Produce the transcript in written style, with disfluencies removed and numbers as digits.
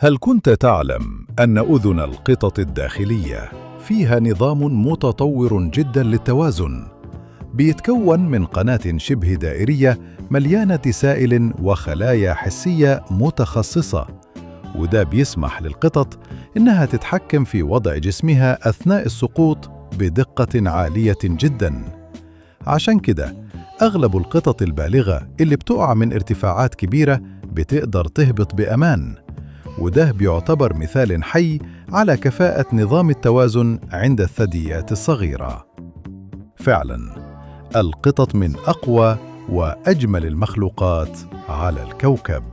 هل كنت تعلم أن أذن القطط الداخلية فيها نظام متطور جدا للتوازن؟ بيتكون من قناة شبه دائرية مليانة سائل وخلايا حسية متخصصة، وده بيسمح للقطط إنها تتحكم في وضع جسمها أثناء السقوط بدقة عالية جدا. عشان كده أغلب القطط البالغة اللي بتقع من ارتفاعات كبيرة بتقدر تهبط بأمان، وده بيعتبر مثال حي على كفاءة نظام التوازن عند الثدييات الصغيرة. فعلاً، القطط من أقوى وأجمل المخلوقات على الكوكب.